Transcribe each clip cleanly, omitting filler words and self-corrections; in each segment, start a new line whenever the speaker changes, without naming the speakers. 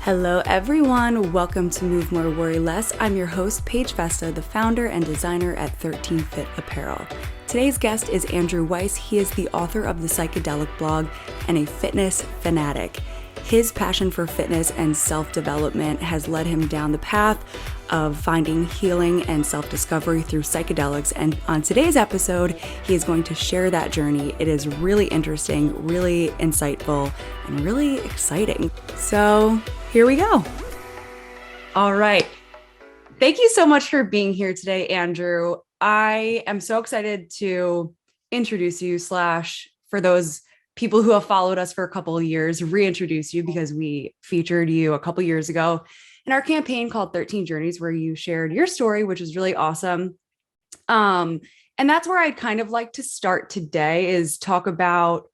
Hello everyone, welcome to Move More, Worry Less. I'm your host, Paige Vesta, the founder and designer at 13 Fit Apparel. Today's guest is Andrew Weisse. He is the author of the Psychedelic Blog and a fitness fanatic. His passion for fitness and self-development has led him down the path of finding healing and self-discovery through psychedelics. And on today's episode, he is going to share that journey. It is really interesting, really insightful, and really exciting. So here we go. All right. Thank you so much for being here today, Andrew. I am so excited to introduce you / for those people who have followed us for a couple of years, reintroduce you because we featured you a couple years ago in our campaign called 13 Journeys, where you shared your story, which is really awesome. And that's where I'd kind of like to start today is talk about,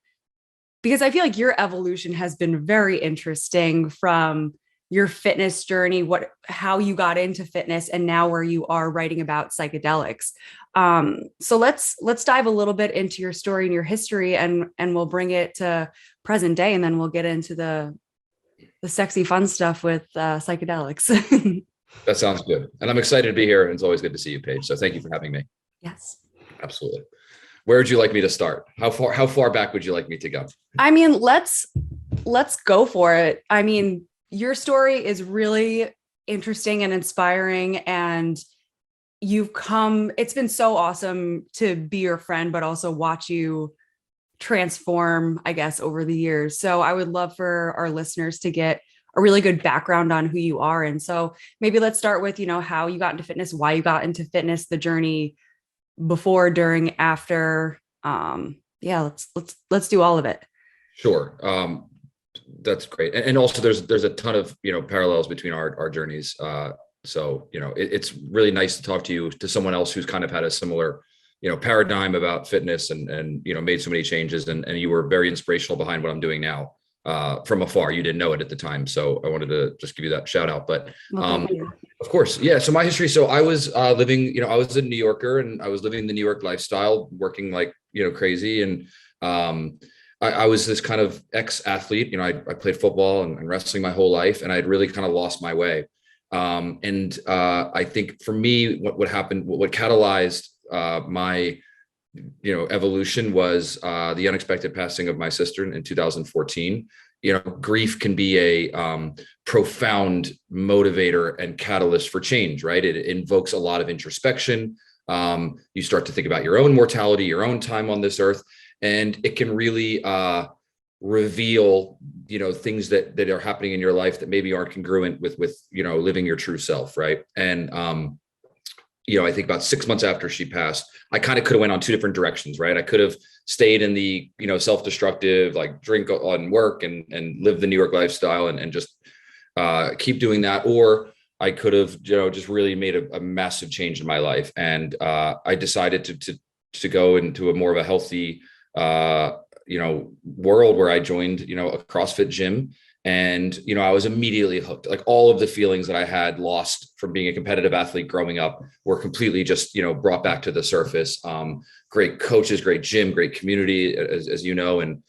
because I feel like your evolution has been very interesting from your fitness journey, how you got into fitness, and now where you are writing about psychedelics. So let's dive a little bit into your story and your history, and we'll bring it to present day, and then we'll get into the sexy fun stuff with psychedelics.
That sounds good. And I'm excited to be here. And it's always good to see you, Paige. So thank you for having me.
Yes.
Absolutely. Where would you like me to start? How far back would you like me to go?
I mean, let's go for it. I mean, your story is really interesting and inspiring, and it's been so awesome to be your friend, but also watch you transform, I guess, over the years. So I would love for our listeners to get a really good background on who you are. And so maybe let's start with, how you got into fitness, why you got into fitness, the journey before, during, after. Let's do all of it.
Sure. That's great. And also there's a ton of, parallels between our journeys. So, it's really nice to talk to someone else who's kind of had a similar, paradigm about fitness and made so many changes. And you were very inspirational behind what I'm doing now from afar. You didn't know it at the time. So I wanted to just give you that shout out. But of course, yeah. So my history. So I was living, I was a New Yorker, and I was living the New York lifestyle, working like, crazy. And I was this kind of ex-athlete. I played football and wrestling my whole life, and I'd really kind of lost my way. I think for me, what happened, what catalyzed my evolution was the unexpected passing of my sister in 2014. Grief can be a profound motivator and catalyst for change, right? It invokes a lot of introspection. You start to think about your own mortality, your own time on this earth, and it can really reveal things that are happening in your life that maybe aren't congruent with living your true self, right? And I think about 6 months after she passed, I kind of could have went on two different directions, right? I could have stayed in the self-destructive, like drink on work and live the New York lifestyle and just keep doing that, or I could have just really made a massive change in my life. And I decided to go into a more of a healthy world, where I joined a CrossFit gym. And, I was immediately hooked. Like all of the feelings that I had lost from being a competitive athlete growing up were completely just, brought back to the surface. Great coaches, great gym, great community, as you know. And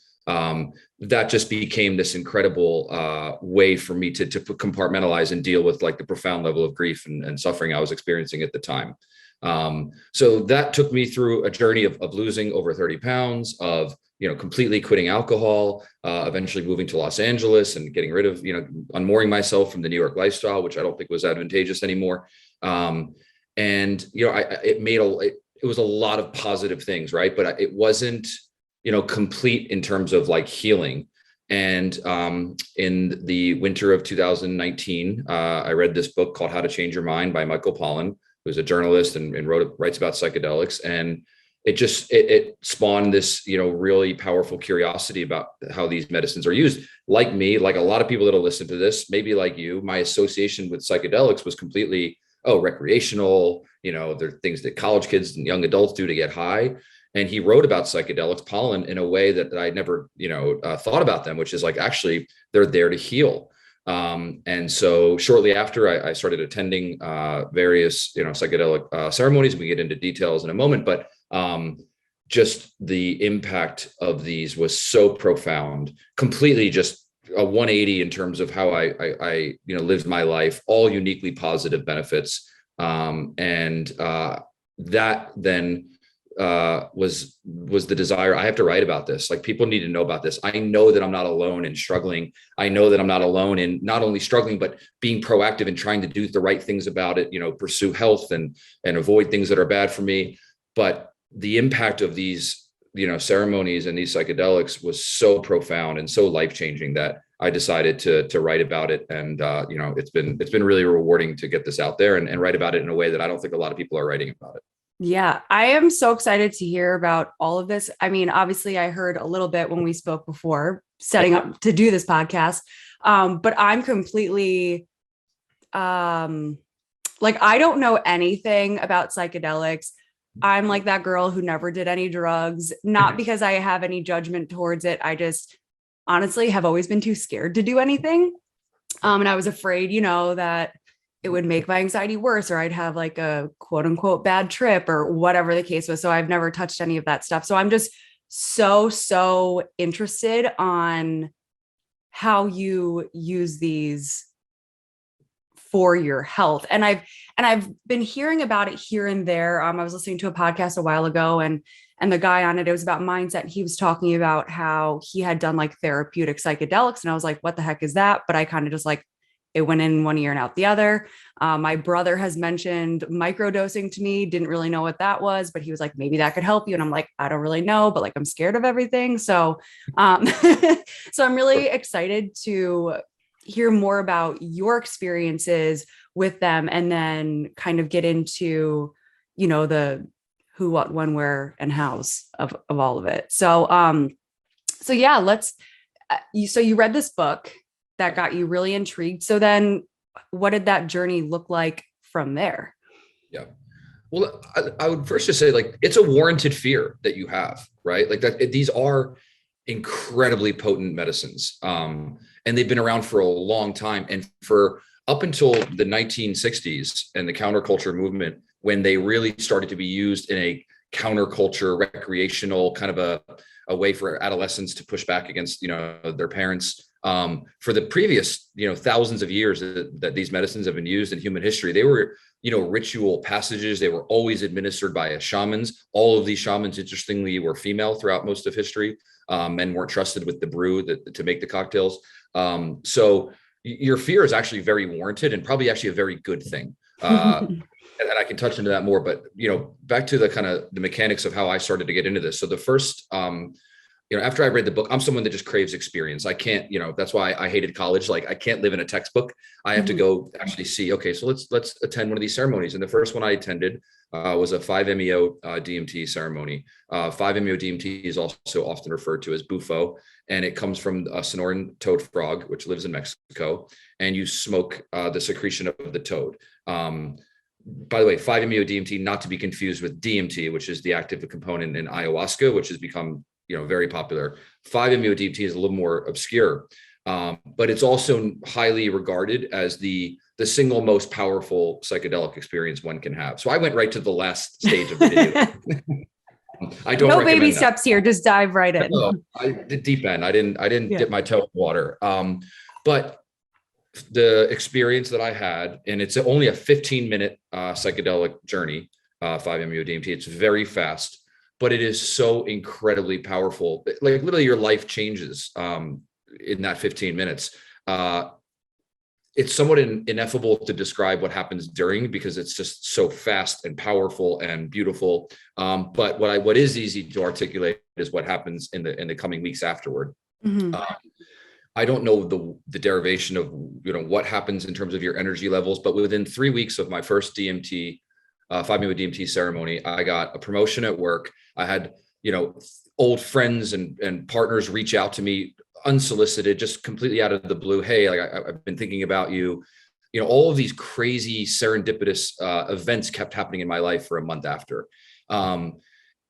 that just became this incredible way for me to compartmentalize and deal with like the profound level of grief and suffering I was experiencing at the time. So that took me through a journey of losing over 30 pounds, of completely quitting alcohol, eventually moving to Los Angeles and getting rid of, unmooring myself from the New York lifestyle, which I don't think was advantageous anymore. It was a lot of positive things, right? But it wasn't, complete in terms of like healing. And in the winter of 2019, I read this book called How to Change Your Mind by Michael Pollan, who's a journalist and writes about psychedelics. And it spawned this, really powerful curiosity about how these medicines are used. Like me, like a lot of people that'll listen to this, maybe like you, my association with psychedelics was completely, recreational. They're things that college kids and young adults do to get high. And he wrote about psychedelics, Pollan, in a way that I never, thought about them, which is like, actually, they're there to heal. And so shortly after I started attending various, psychedelic ceremonies. We get into details in a moment, but just the impact of these was so profound, completely just a 180 in terms of how I lived my life, all uniquely positive benefits. That then was the desire. I have to write about this. Like, people need to know about this. I know that I'm not alone in struggling. I know that I'm not alone in not only struggling, but being proactive and trying to do the right things about it, pursue health and avoid things that are bad for me. But the impact of these, ceremonies and these psychedelics was so profound and so life-changing that I decided to write about it. And, it's been really rewarding to get this out there and write about it in a way that I don't think a lot of people are writing about it.
Yeah, I am so excited to hear about all of this. I mean, obviously I heard a little bit when we spoke before setting up to do this podcast. But I'm completely, I don't know anything about psychedelics. I'm like that girl who never did any drugs, not because I have any judgment towards it. I just honestly have always been too scared to do anything. And I was afraid, that it would make my anxiety worse, or I'd have like a quote unquote bad trip or whatever the case was. So I've never touched any of that stuff. So I'm just so interested on how you use these for your health. And I've been hearing about it here and there. I was listening to a podcast a while ago, and the guy on it was about mindset. And he was talking about how he had done like therapeutic psychedelics. And I was like, what the heck is that? But I kind of just like, it went in one ear and out the other. My brother has mentioned microdosing to me, didn't really know what that was, but he was like, maybe that could help you. And I'm like, I don't really know, but like, I'm scared of everything. So, so I'm really excited to hear more about your experiences with them, and then kind of get into, the who, what, when, where, and hows of all of it. So, so yeah, so you read this book that got you really intrigued. So then what did that journey look like from there?
Yeah. Well, I would first just say, like, it's a warranted fear that you have, right? Like that, these are incredibly potent medicines. And they've been around for a long time. And for up until the 1960s and the counterculture movement, when they really started to be used in a counterculture, recreational kind of a way for adolescents to push back against, their parents. For the previous, thousands of years that these medicines have been used in human history, they were, ritual passages. They were always administered by shamans. All of these shamans, interestingly, were female throughout most of history. Men weren't trusted with the brew to make the cocktails. So your fear is actually very warranted and probably actually a very good thing. And I can touch into that more, but, back to the kind of the mechanics of how I started to get into this. So the first, after I read the book, I'm someone that just craves experience. I can't, that's why I hated college. Like, I can't live in a textbook. I have to go actually see, okay, so let's attend one of these ceremonies. And the first one I attended was a 5-MeO DMT ceremony. 5-MeO DMT is also often referred to as bufo, and it comes from a Sonoran toad frog, which lives in Mexico, and you smoke the secretion of the toad. By the way, 5-MeO DMT, not to be confused with DMT, which is the active component in ayahuasca, which has become, very popular. 5-MeO DMT is a little more obscure, but it's also highly regarded as the single most powerful psychedelic experience one can have. So I went right to the last stage of the video. I don't
no
recommend
baby
that.
steps here. Just dive right in.
No, I did deep end. I didn't dip my toe in water. But the experience that I had, and it's only a 15-minute psychedelic journey, 5-MeO DMT. It's very fast, but it is so incredibly powerful. Like, literally your life changes in that 15 minutes. It's somewhat ineffable to describe what happens during, because it's just so fast and powerful and beautiful. But what is easy to articulate is what happens in the coming weeks afterward.
Mm-hmm.
I don't know the derivation of, what happens in terms of your energy levels, but within 3 weeks of my first DMT, 5-MeO DMT ceremony, I got a promotion at work. I had, old friends and partners reach out to me unsolicited, just completely out of the blue. Hey, like, I've been thinking about you. All of these crazy serendipitous events kept happening in my life for a month after. And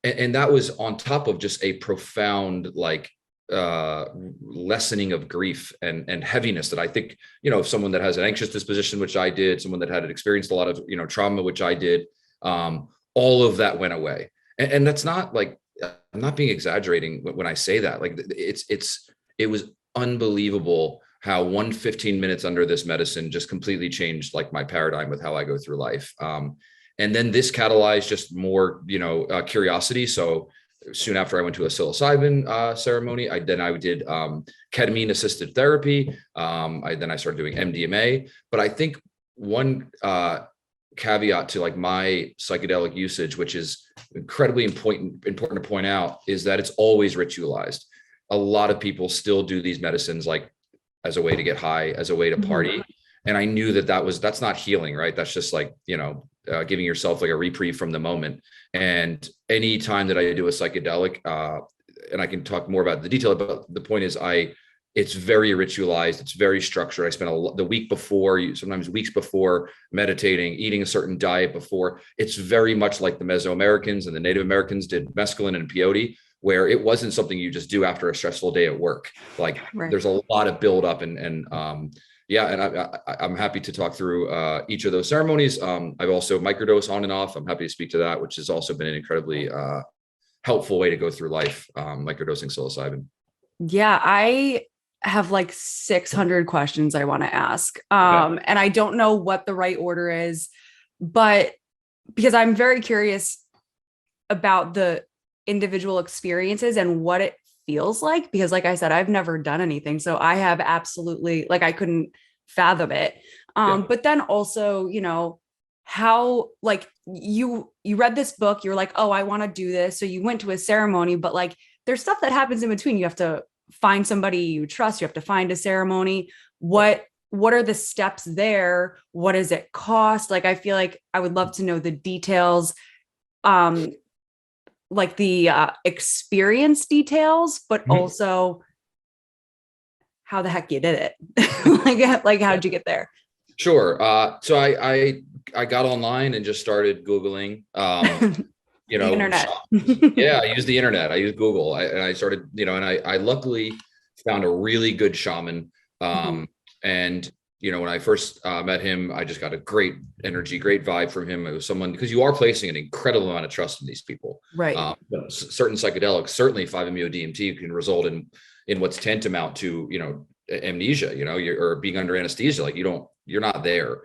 that was on top of just a profound, like, lessening of grief and heaviness that I think, someone that has an anxious disposition, which I did, someone that had experienced a lot of, trauma, which I did, all of that went away. And that's not like, I'm not being exaggerating when I say that. Like, it was unbelievable how 15 minutes under this medicine just completely changed like my paradigm with how I go through life. And then this catalyzed just more, curiosity. So soon after I went to a psilocybin ceremony, I did ketamine assisted therapy. I started doing MDMA. But I think one caveat to like my psychedelic usage, which is incredibly important to point out, is that it's always ritualized. A lot of people still do these medicines like as a way to get high, as a way to party. And I knew that's not healing, right? That's just like, giving yourself like a reprieve from the moment. And any time that I do a psychedelic, and I can talk more about the detail, but the point is it's very ritualized. It's very structured. I spent the week before, sometimes weeks before, meditating, eating a certain diet before. It's very much like the Mesoamericans and the Native Americans did mescaline and peyote, where it wasn't something you just do after a stressful day at work. Like There's a lot of build up and I'm happy to talk through each of those ceremonies. I've also microdosed on and off. I'm happy to speak to that, which has also been an incredibly helpful way to go through life, microdosing psilocybin.
Yeah, I have like 600 questions I want to ask. And I don't know what the right order is, but because I'm very curious about the individual experiences and what it feels like, because like I said, I've never done anything. So I have absolutely, like, I couldn't fathom it. But then also, how, like, you read this book, you're like, oh, I want to do this. So you went to a ceremony, but like, there's stuff that happens in between. You have to find somebody you trust. You have to find a ceremony. What are the steps there? What does it cost? Like, I feel like I would love to know the details, like the experience details, but also how the heck you did it. like how'd you get there?
Sure. So I got online and just started Googling,
The internet.
Yeah, I use the internet. I use Google. And I started, and I luckily found a really good shaman. And, when I first met him, I just got a great energy, great vibe from him. It was someone, because you are placing an incredible amount of trust in these people.
Right.
Certain psychedelics, certainly 5-MeO-DMT can result in what's tantamount to, amnesia, or being under anesthesia. Like you're not there.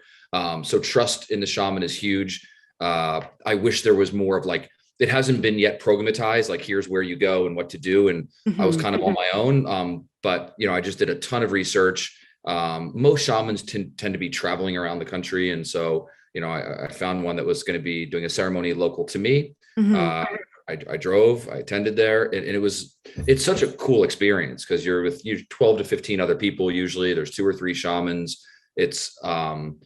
So trust in the shaman is huge. I wish there was more of like, it hasn't been yet programatized, like here's where you go and what to do. And I was kind of on my own. But, I just did a ton of research. Most shamans tend to be traveling around the country. And so, I found one that was going to be doing a ceremony local to me. I drove, I attended there, and it's such a cool experience because you're with 12 to 15 other people. Usually there's 2 or 3 shamans. It's like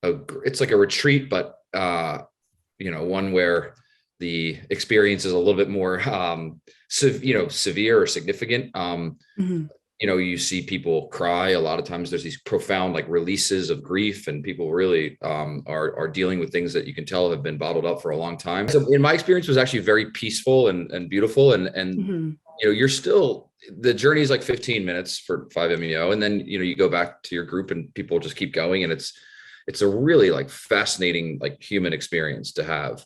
a retreat, but one where the experience is a little bit more severe or significant. You see people cry. A lot of times there's these profound like releases of grief, and people really are dealing with things that you can tell have been bottled up for a long time. So in my experience, it was actually very peaceful and beautiful. And you're still, the journey is like 15 minutes for 5-MeO. And then, you go back to your group and people just keep going. And it's a really like fascinating, like human experience to have.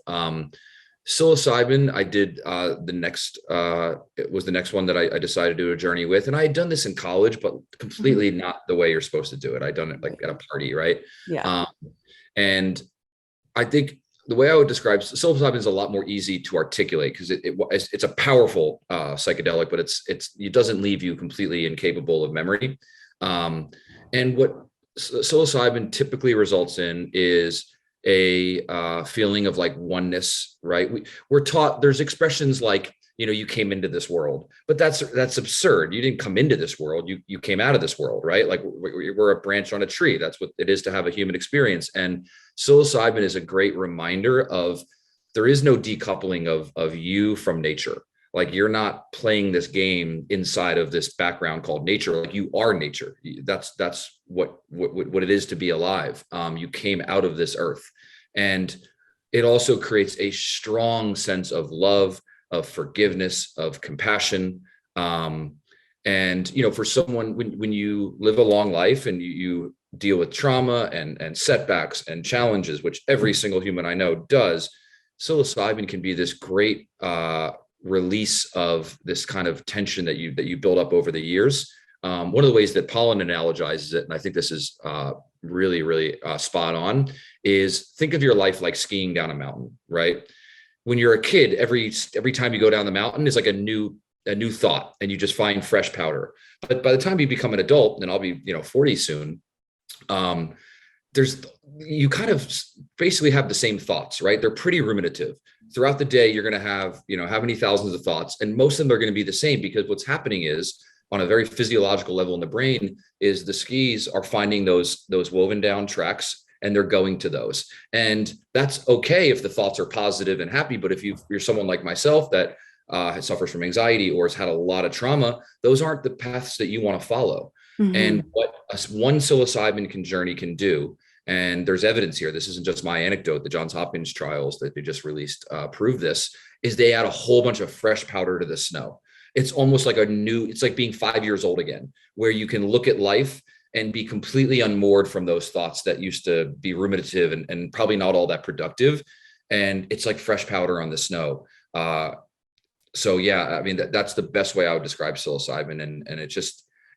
Psilocybin, I did it was the next one that I decided to do a journey with. And I had done this in college, but completely not the way you're supposed to do it. I'd done it like at a party, right?
Yeah.
And I think the way I would describe psilocybin is a lot more easy to articulate because it's a powerful psychedelic, but it doesn't leave you completely incapable of memory. And what psilocybin typically results in is a feeling of like oneness, right? We're taught there's expressions like, you came into this world, but that's absurd. You didn't come into this world. You came out of this world, right? Like we're a branch on a tree. That's what it is to have a human experience. And psilocybin is a great reminder of there is no decoupling of you from nature. Like you're not playing this game inside of this background called nature. Like you are nature. That's what it is to be alive. You came out of this earth, and it also creates a strong sense of love, of forgiveness, of compassion. And for someone, when you live a long life and you deal with trauma and setbacks and challenges, which every single human I know does, psilocybin can be this great release of this kind of tension that you build up over the years. one of the ways that pollen analogizes it, and I think this is really, really spot on, is think of your life like skiing down a mountain, right? When you're a kid, every time you go down the mountain is like a new thought, and you just find fresh powder. But by the time you become an adult, and I'll be 40 soon, you kind of basically have the same thoughts, right? They're pretty ruminative. Throughout the day, you're going to have how many thousands of thoughts, and most of them are going to be the same, because what's happening is, on a very physiological level in the brain, is the skis are finding those woven down tracks, and they're going to those. And that's okay if the thoughts are positive and happy. But if you're someone like myself that suffers from anxiety or has had a lot of trauma, those aren't the paths that you want to follow. Mm-hmm. And what one psilocybin journey can do, and there's evidence here, this isn't just my anecdote, the Johns Hopkins trials that they just released prove this, is they add a whole bunch of fresh powder to the snow. It's almost like it's like being 5 years old again, where you can look at life and be completely unmoored from those thoughts that used to be ruminative and probably not all that productive. And it's like fresh powder on the snow. So yeah, I mean, that's the best way I would describe psilocybin. And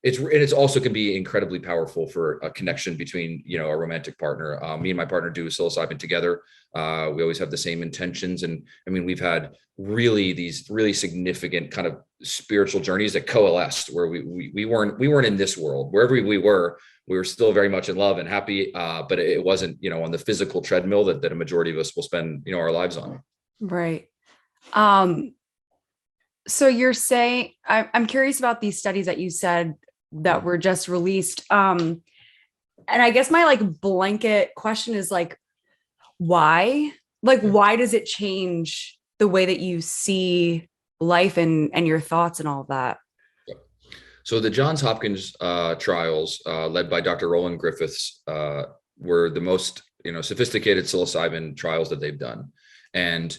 it's also can be incredibly powerful for a connection between, a romantic partner. Me and my partner do psilocybin together. We always have the same intentions. And I mean, we've had these really significant kind of spiritual journeys that coalesced, where we weren't in this world. Wherever we were still very much in love and happy. But it wasn't, on the physical treadmill that a majority of us will spend, our lives on.
Right. So you're saying, I'm curious about these studies that you said that were just released. And I guess my blanket question is why? Why does it change the way that you see life and your thoughts and all of that?
So the Johns Hopkins trials, led by Dr. Roland Griffiths, were the most sophisticated psilocybin trials that they've done. And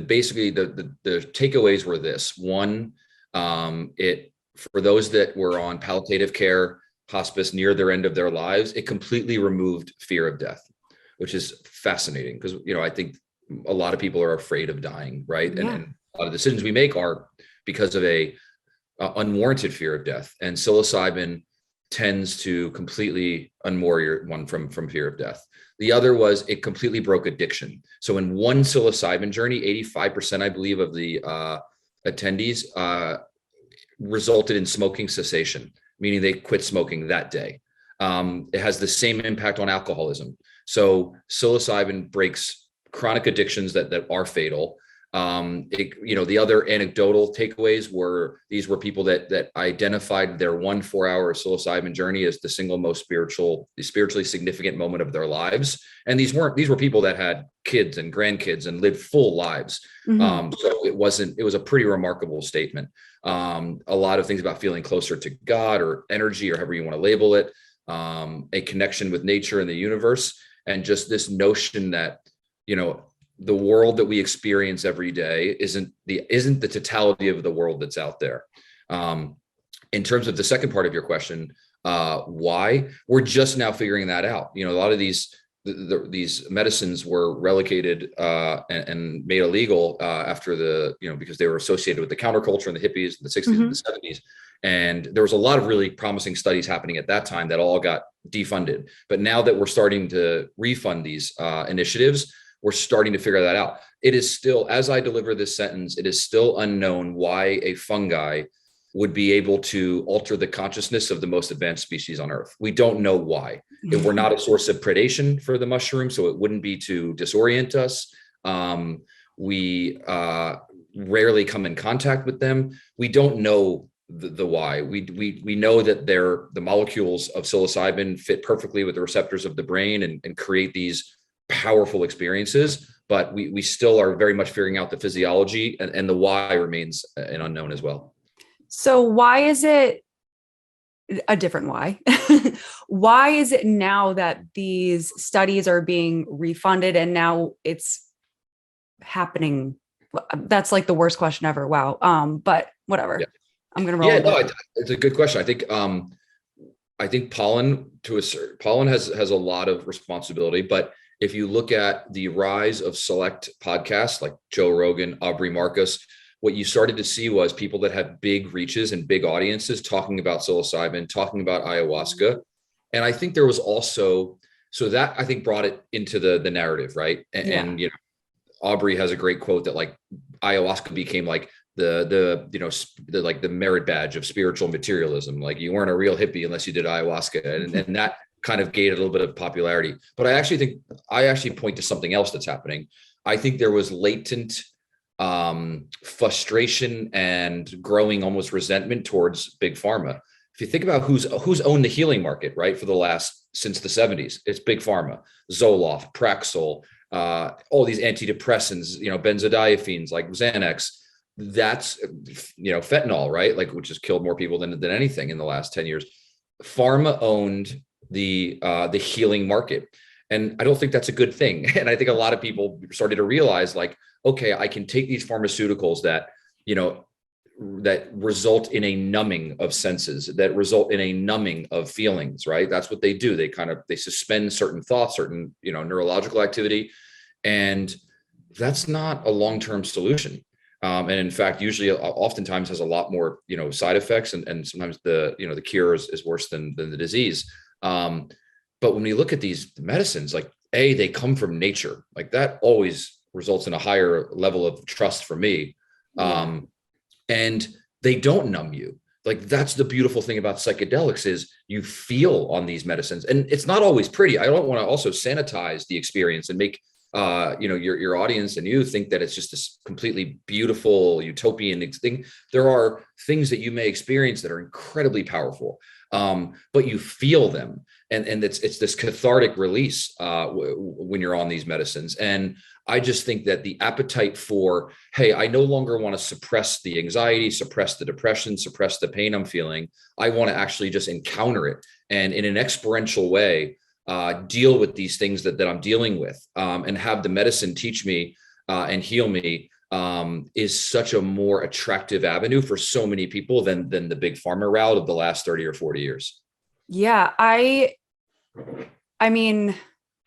basically the takeaways were this: one, for those that were on palliative care, hospice, near their end of their lives, it completely removed fear of death, which is fascinating, because I think a lot of people are afraid of dying, right? Yeah. And a lot of decisions we make are because of a unwarranted fear of death, and psilocybin tends to completely unmoor one from fear of death. The other was it completely broke addiction. So in one psilocybin journey, 85%, I believe, of the attendees resulted in smoking cessation, meaning they quit smoking that day. It has the same impact on alcoholism. So psilocybin breaks chronic addictions that are fatal. The other anecdotal takeaways were, these were people that identified their 1 4-hour psilocybin journey as the single most spiritually significant moment of their lives. And these were people that had kids and grandkids and lived full lives. Mm-hmm. So it was a pretty remarkable statement. A lot of things about feeling closer to God or energy, or however you want to label it, a connection with nature and the universe, and just this notion that, the world that we experience every day isn't the totality of the world that's out there. In terms of the second part of your question, why? We're just now figuring that out. A lot of these medicines were relocated and made illegal after because they were associated with the counterculture and the hippies in the 60s mm-hmm. and the 70s. And there was a lot of really promising studies happening at that time that all got defunded. But now that we're starting to refund these initiatives, we're starting to figure that out. It is still, as I deliver this sentence, it is still unknown why a fungi would be able to alter the consciousness of the most advanced species on Earth. We don't know why. Mm-hmm. We're not a source of predation for the mushroom, so it wouldn't be to disorient us. We rarely come in contact with them. We don't know the why. We know that the molecules of psilocybin fit perfectly with the receptors of the brain and create these powerful experiences, but we still are very much figuring out the physiology, and the why remains an unknown as well.
So why is it a different why? Why is it now that these studies are being refunded and now it's happening? That's like the worst question ever. Wow. But whatever. Yeah. I'm going to roll. Yeah, no,
it's a good question. I think pollen has a lot of responsibility, but if you look at the rise of select podcasts like Joe Rogan, Aubrey Marcus, what you started to see was people that had big reaches and big audiences talking about psilocybin, talking about ayahuasca. And I think there was also, so that I think brought it into the narrative, right? And you know, Aubrey has a great quote that like ayahuasca became like the you know like the merit badge of spiritual materialism. Like you weren't a real hippie unless you did ayahuasca, and that kind of gained a little bit of popularity. But I actually point to something else that's happening. I think there was latent frustration and growing almost resentment towards big pharma. If you think about who's owned the healing market, right, for the last since the 70s, it's big pharma. Zoloft, Praxil, all these antidepressants, you know, benzodiazepines like Xanax. That's, you know, fentanyl, right, like which has killed more people than anything in the last 10 years. Pharma owned the healing market, and I don't think that's a good thing. And I think a lot of people started to realize, like, okay, I can take these pharmaceuticals that, you know, that result in a numbing of senses, that result in a numbing of feelings, right? That's what they do. They suspend certain thoughts, certain, you know, neurological activity. And that's not a long-term solution. And in fact, usually oftentimes has a lot more, you know, side effects, and sometimes the cure is worse than the disease. But when we look at these medicines, like they come from nature, like that always results in a higher level of trust for me. And they don't numb you. Like that's the beautiful thing about psychedelics is you feel on these medicines, and it's not always pretty. I don't want to also sanitize the experience and make you know, your audience and you think that it's just this completely beautiful utopian thing. There are things that you may experience that are incredibly powerful, but you feel them, and it's this cathartic release when you're on these medicines. And I just think that the appetite for, hey, I no longer want to suppress the anxiety, suppress the depression, suppress the pain I'm feeling. I want to actually just encounter it, and in an experiential way, deal with these things that I'm dealing with, and have the medicine teach me and heal me, is such a more attractive avenue for so many people than the big pharma route of the last 30 or 40 years.
Yeah, I mean,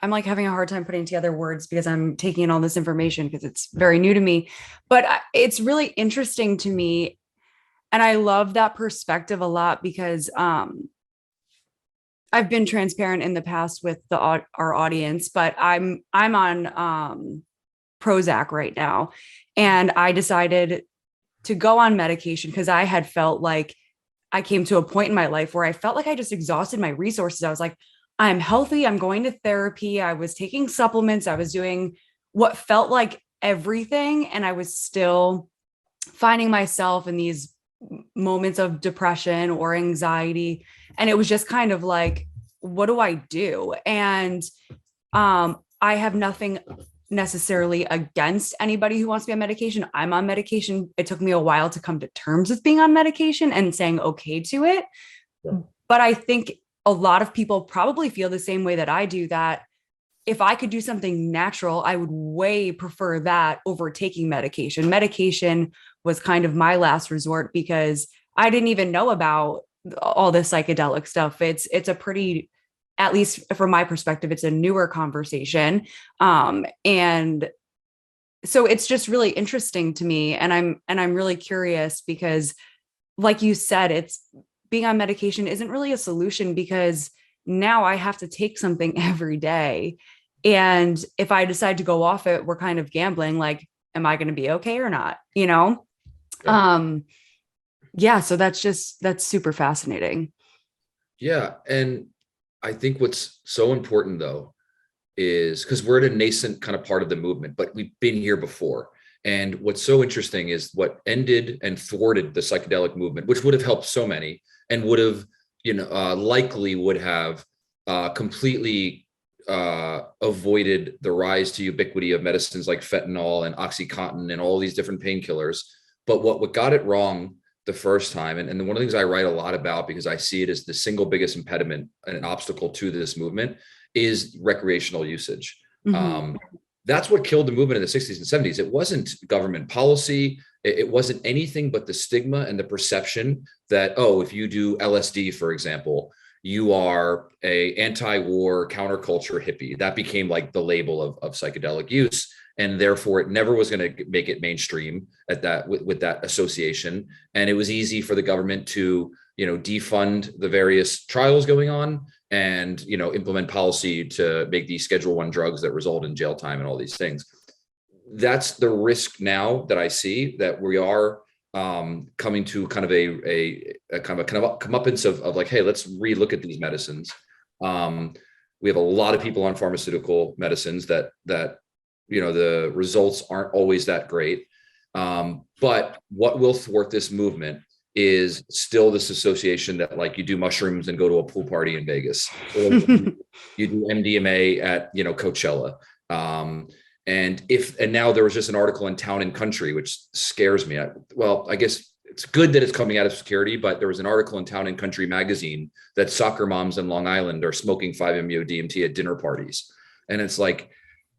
I'm like having a hard time putting together words because I'm taking in all this information because it's very new to me, but it's really interesting to me. And I love that perspective a lot because, I've been transparent in the past with our audience, but I'm on, Prozac right now. And I decided to go on medication because I had felt like I came to a point in my life where I felt like I just exhausted my resources. I was like, I'm healthy. I'm going to therapy. I was taking supplements. I was doing what felt like everything. And I was still finding myself in these moments of depression or anxiety. And it was just kind of like, what do I do? And I have nothing necessarily against anybody who wants to be on medication. I'm on medication. It took me a while to come to terms with being on medication and saying okay to it. Yeah. But I think a lot of people probably feel the same way that I do, that if I could do something natural, I would way prefer that over taking medication. Medication was kind of my last resort because I didn't even know about all this psychedelic stuff. It's a pretty, at least from my perspective, it's a newer conversation. And so it's just really interesting to me. And I'm really curious because, like you said, it's being on medication isn't really a solution because now I have to take something every day. And if I decide to go off it, we're kind of gambling, like, am I going to be okay or not? You know? Yeah. So that's super fascinating.
Yeah. And I think what's so important though, is because we're at a nascent kind of part of the movement, but we've been here before. And what's so interesting is what ended and thwarted the psychedelic movement, which would have helped so many and would have, likely would have completely avoided the rise to ubiquity of medicines like fentanyl and Oxycontin and all these different painkillers. But what got it wrong the first time, and one of the things I write a lot about because I see it as the single biggest impediment and an obstacle to this movement, is recreational usage. Mm-hmm. That's what killed the movement in the 60s and 70s. It wasn't government policy. It wasn't anything but the stigma and the perception that, oh, if you do LSD, for example, you are a anti-war counterculture hippie. That became like the label of psychedelic use. and therefore it never was going to make it mainstream at that with that association. And it was easy for the government to, defund the various trials going on and, implement policy to make these Schedule I drugs that result in jail time and all these things. That's the risk now that I see, that we are coming to kind of a comeuppance of like, hey, let's relook at these medicines. We have a lot of people on pharmaceutical medicines that the results aren't always that great. But what will thwart this movement is still this association that, like, you do mushrooms and go to a pool party in Vegas, or you do MDMA at Coachella. And now there was just an article in Town and Country, which scares me. I guess it's good that it's coming out of security, but there was an article in Town and Country magazine that soccer moms in Long Island are smoking 5-MeO DMT at dinner parties. And it's like,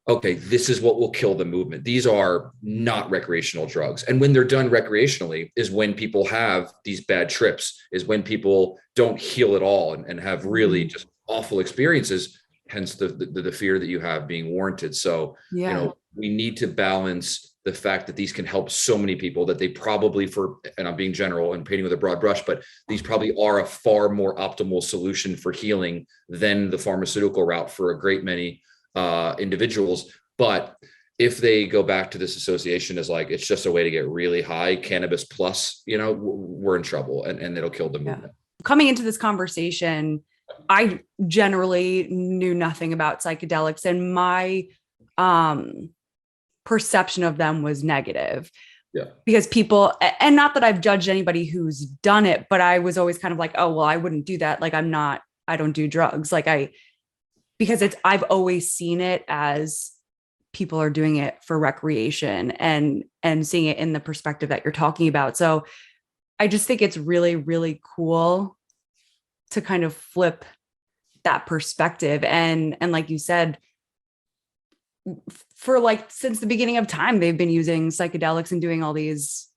okay, this is what will kill the movement. These are not recreational drugs. And when they're done recreationally is when people have these bad trips, is when people don't heal at all and have really just awful experiences. Hence the fear that you have being warranted. So, we need to balance the fact that these can help so many people, that they probably, and I'm being general and painting with a broad brush, but these probably are a far more optimal solution for healing than the pharmaceutical route for a great many individuals. But if they go back to this association as like, it's just a way to get really high, cannabis plus, we're in trouble, and it'll kill the movement.
Coming into this conversation, I generally knew nothing about psychedelics, and my perception of them was negative.
Yeah.
Because people, and not that I've judged anybody who's done it, but I was always kind of like, oh, well, I wouldn't do that. Like, I don't do drugs. Because I've always seen it as people are doing it for recreation and seeing it in the perspective that you're talking about. So I just think it's really, really cool to kind of flip that perspective. And like you said, for since the beginning of time, they've been using psychedelics and doing all these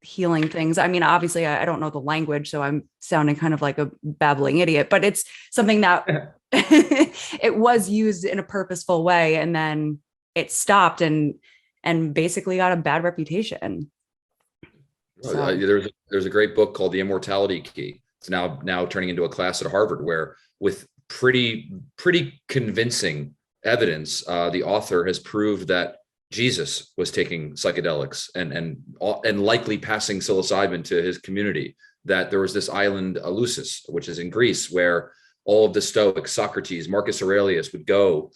healing things. I mean, obviously I don't know the language, so I'm sounding kind of like a babbling idiot, but it's something that it was used in a purposeful way, and then it stopped and basically got a bad reputation.
So. There's a great book called The Immortality Key. It's now turning into a class at Harvard, where with pretty convincing evidence, the author has proved that Jesus was taking psychedelics and likely passing psilocybin to his community. That there was this island Eleusis, which is in Greece, where all of the Stoics, Socrates, Marcus Aurelius, would go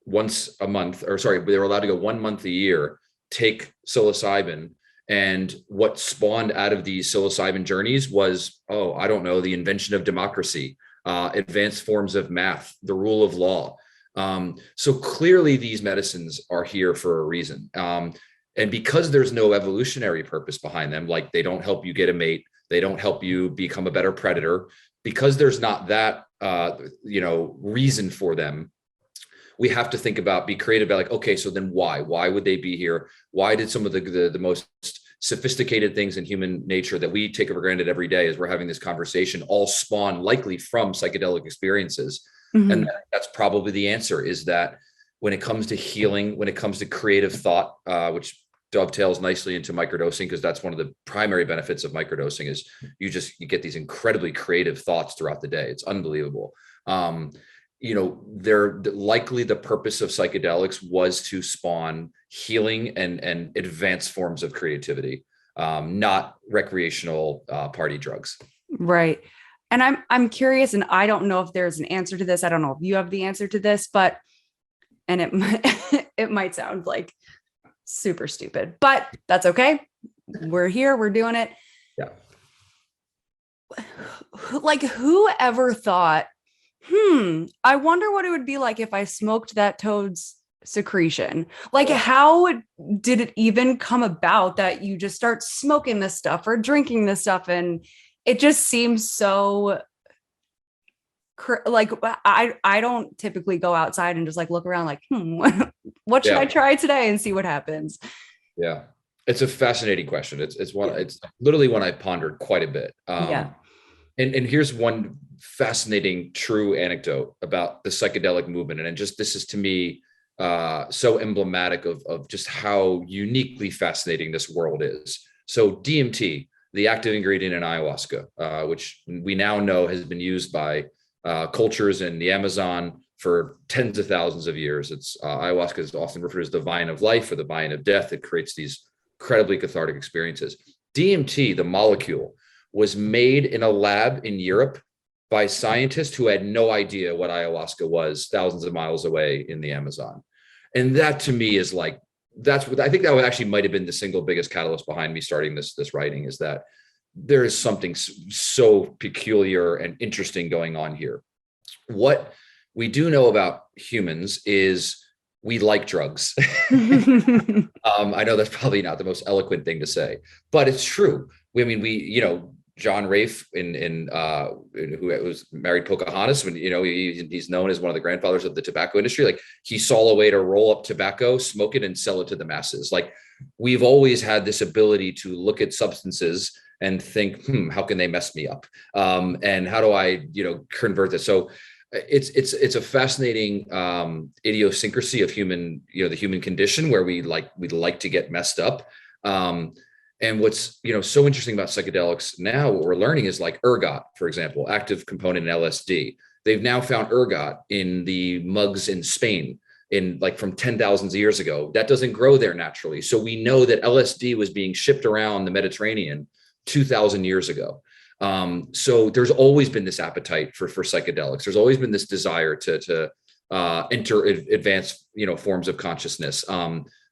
once a month, they were allowed to go 1 month a year, take psilocybin. And what spawned out of these psilocybin journeys was, the invention of democracy, advanced forms of math, the rule of law. So clearly these medicines are here for a reason. And because there's no evolutionary purpose behind them, like they don't help you get a mate, they don't help you become a better predator, because there's not that, reason for them. We have to be creative about, like, okay, so then why would they be here? Why did some of the most sophisticated things in human nature that we take for granted every day as we're having this conversation all spawn likely from psychedelic experiences? Mm-hmm. And that's probably the answer, is that when it comes to healing, when it comes to creative thought, which dovetails nicely into microdosing, because that's one of the primary benefits of microdosing, is you get these incredibly creative thoughts throughout the day. It's unbelievable. They're likely the purpose of psychedelics was to spawn healing and advanced forms of creativity, not recreational party drugs.
Right. And I'm curious, and I don't know if there's an answer to this. I don't know if you have the answer to this, and it might sound like super stupid, but that's okay. We're here, we're doing it.
Yeah.
Like, whoever thought, I wonder what it would be like if I smoked that toad's secretion. Like, how did it even come about that you just start smoking this stuff or drinking this stuff? And it just seems so like, I don't typically go outside and just like look around like, what should I try today and see what happens?
Yeah. It's a fascinating question. It's literally one I pondered quite a bit. And here's one fascinating true anecdote about the psychedelic movement. And this is to me so emblematic of just how uniquely fascinating this world is. So DMT, the active ingredient in ayahuasca, which we now know has been used by cultures in the Amazon for tens of thousands of years. It's ayahuasca is often referred to as the vine of life or the vine of death. It creates these incredibly cathartic experiences. DMT, the molecule, was made in a lab in Europe by scientists who had no idea what ayahuasca was thousands of miles away in the Amazon. And that to me is like, that's what I think that actually might have been the single biggest catalyst behind me starting this writing, is that there is something so peculiar and interesting going on here. What we do know about humans is we like drugs. I know that's probably not the most eloquent thing to say, but it's true. John Rafe who was married Pocahontas, when, he's known as one of the grandfathers of the tobacco industry. Like, he saw a way to roll up tobacco, smoke it, and sell it to the masses. Like, we've always had this ability to look at substances and think, how can they mess me up? And how do I, convert this? So it's a fascinating idiosyncrasy of human, the human condition, where we like to get messed up. And what's, so interesting about psychedelics now, what we're learning is like ergot, for example, active component in LSD. They've now found ergot in the mugs in Spain from 10,000 years ago. That doesn't grow there naturally. So we know that LSD was being shipped around the Mediterranean 2,000 years ago. So there's always been this appetite for psychedelics. There's always been this desire to enter advanced, forms of consciousness.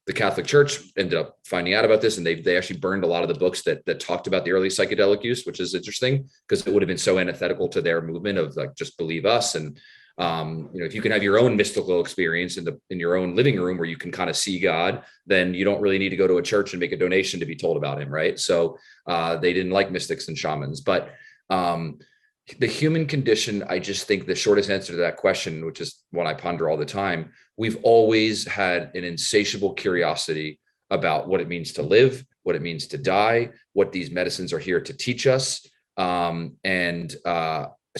The Catholic Church ended up finding out about this, and they actually burned a lot of the books that talked about the early psychedelic use, which is interesting because it would have been so antithetical to their movement of like, just believe us. And if you can have your own mystical experience in your own living room where you can kind of see God, then you don't really need to go to a church and make a donation to be told about him, right? So they didn't like mystics and shamans, but the human condition, I just think the shortest answer to that question, which is one I ponder all the time, we've always had an insatiable curiosity about what it means to live, what it means to die, what these medicines are here to teach us. So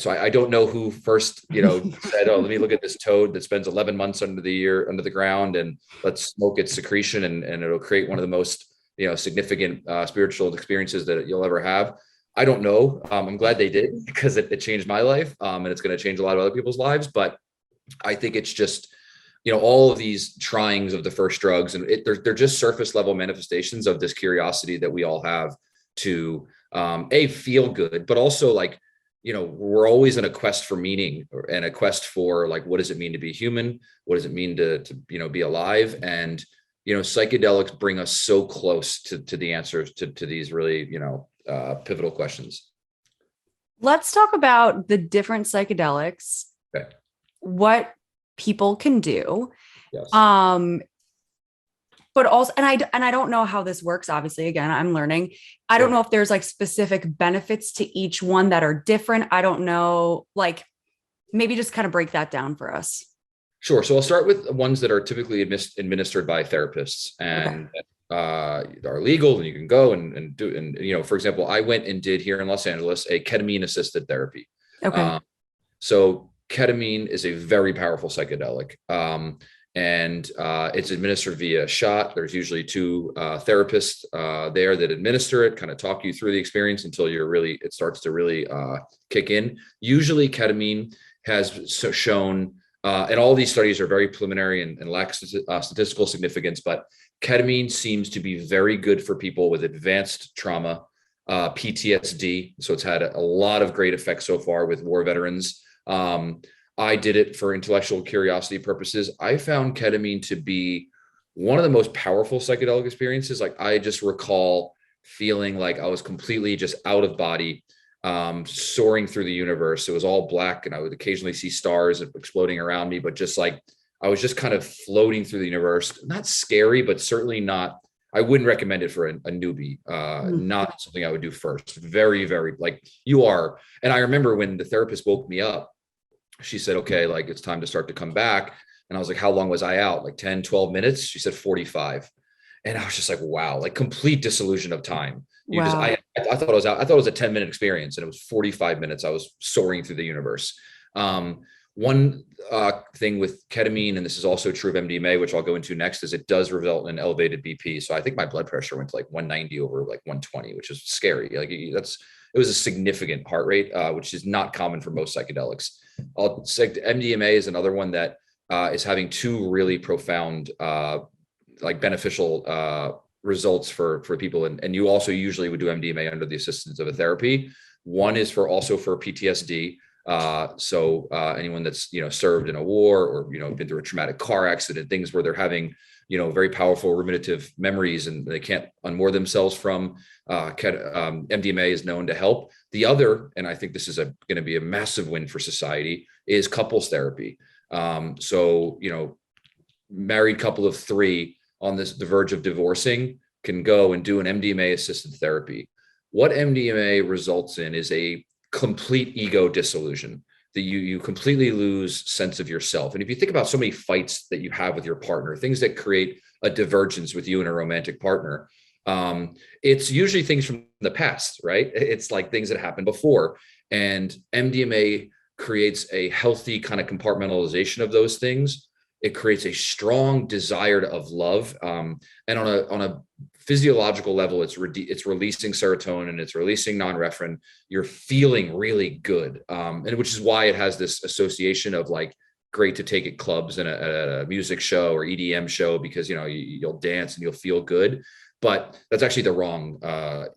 I don't know who first, said, "Oh, let me look at this toad that spends 11 months under the ground, and let's smoke its secretion, and it'll create one of the most, significant spiritual experiences that you'll ever have." I don't know. I'm glad they did, because it changed my life, and it's going to change a lot of other people's lives. But I think it's just, all of these tryings of the first drugs, and they're just surface level manifestations of this curiosity that we all have to feel good, but also like, we're always in a quest for meaning and a quest for like, what does it mean to be human? What does it mean to be alive? And, psychedelics bring us so close to the answers to these really, pivotal questions.
Let's talk about the different psychedelics,
okay.
What people can do.
Yes.
But also, and I don't know how this works. Obviously, again, I'm learning. I don't know if there's like specific benefits to each one that are different. I don't know, like maybe just kind of break that down for us.
Sure. So I'll start with ones that are typically administered by therapists and are legal, and you can go and do. And, for example, I went and did here in Los Angeles a ketamine assisted therapy.
Okay.
So ketamine is a very powerful psychedelic. And it's administered via shot. There's usually two therapists there that administer it, kind of talk you through the experience until it starts to really kick in. Usually ketamine has shown, and all these studies are very preliminary and lack statistical significance, but ketamine seems to be very good for people with advanced trauma, PTSD. So it's had a lot of great effects so far with war veterans. I did it for intellectual curiosity purposes. I found ketamine to be one of the most powerful psychedelic experiences. Like, I just recall feeling like I was completely just out of body, soaring through the universe. It was all black, and I would occasionally see stars exploding around me, but just like, I was just kind of floating through the universe. Not scary, but certainly not, I wouldn't recommend it for a newbie. Not something I would do first. Very, very, like you are. And I remember when the therapist woke me up, she said, okay, like it's time to start to come back. And I was like, how long was I out? Like 10, 12 minutes? She said 45. And I was just like, wow, like complete disillusion of time. I thought it was a 10-minute experience, and it was 45 minutes. I was soaring through the universe. One thing with ketamine, and this is also true of MDMA, which I'll go into next, is it does result in an elevated BP. So I think my blood pressure went to like 190 over like 120, which is scary. Like it was a significant heart rate, which is not common for most psychedelics. I'll say MDMA is another one that is having two really profound, like beneficial results for people. And you also usually would do MDMA under the assistance of a therapy. One is also for PTSD. So anyone that's, served in a war or, been through a traumatic car accident, things where they're having, very powerful ruminative memories and they can't unmoor themselves from, MDMA is known to help. The other, and I think this is going to be a massive win for society, is couples therapy. So, married couple of three on the verge of divorcing can go and do an MDMA assisted therapy. What MDMA results in is a complete ego dissolution, that you completely lose sense of yourself. And if you think about so many fights that you have with your partner, things that create a divergence with you and a romantic partner, it's usually things from the past, right? It's like things that happened before. And MDMA creates a healthy kind of compartmentalization of those things. It creates a strong desire of love. And on a physiological level, it's releasing serotonin, it's releasing norepinephrine. You're feeling really good, and which is why it has this association of like great to take at clubs and at a music show or EDM show, because you'll dance and you'll feel good. But that's actually the wrong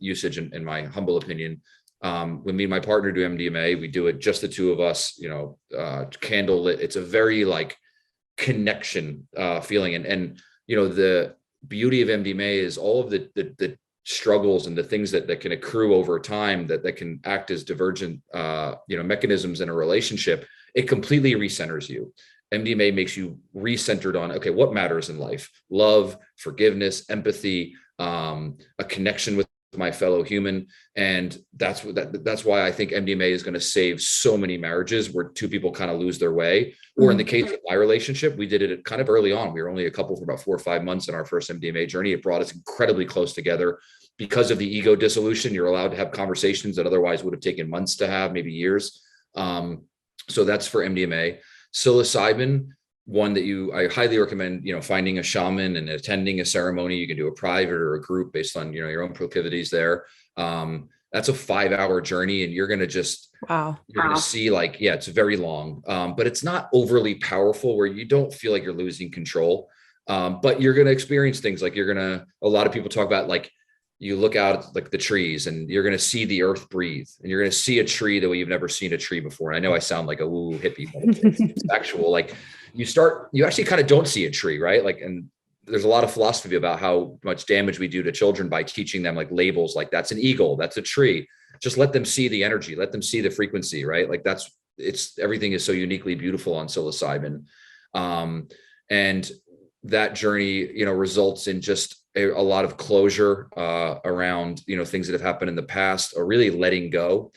usage, in my humble opinion. When me and my partner do MDMA, we do it just the two of us, candlelit. It's a very like connection feeling, and the beauty of MDMA is all of the struggles and the things that can accrue over time that can act as divergent mechanisms in a relationship. It completely recenters you. MDMA makes you recentered on, okay, what matters in life: love, forgiveness, empathy, a connection with my fellow human. And that's why I think MDMA is going to save so many marriages where two people kind of lose their way. Or in the case of my relationship, we did it kind of early on. We were only a couple for about 4 or 5 months in our first MDMA journey. It brought us incredibly close together. Because of the ego dissolution, you're allowed to have conversations that otherwise would have taken months to have, maybe years. So that's for MDMA. Psilocybin, one that I highly recommend, finding a shaman and attending a ceremony. You can do a private or a group based on, your own proclivities there. That's a 5-hour journey, and you're going to you're going to see it's very long, but it's not overly powerful where you don't feel like you're losing control. But you're going to experience things like a lot of people talk about, like, you look out at like the trees and you're going to see the earth breathe, and you're going to see a tree the way you've never seen a tree before. And I know I sound like a woo hippie, but it's actual, like you actually kind of don't see a tree, right? Like, and there's a lot of philosophy about how much damage we do to children by teaching them like labels, like that's an eagle, that's a tree. Just let them see the energy, let them see the frequency, right? Like everything is so uniquely beautiful on psilocybin. And that journey, results in just a lot of closure around, things that have happened in the past, or really letting go,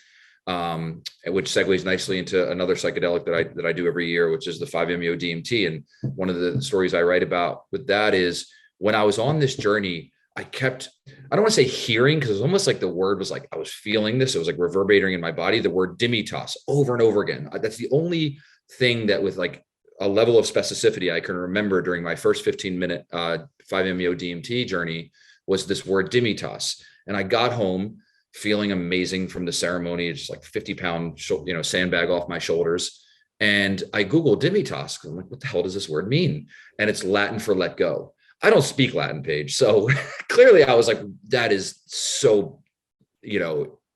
which segues nicely into another psychedelic that I do every year, which is the 5-MeO-DMT. And one of the stories I write about with that is, when I was on this journey, I don't want to say hearing, because it's almost like the word was like, I was feeling this. It was like reverberating in my body, the word dimitas over and over again. That's the only thing that with like a level of specificity I can remember during my first 15-minute 5-MeO-DMT journey, was this word dimitas. And I got home feeling amazing from the ceremony. It's just like 50-pound, sandbag off my shoulders. And I Googled dimitas. I'm like, what the hell does this word mean? And it's Latin for let go. I don't speak Latin, Paige. So clearly I was like, that is so,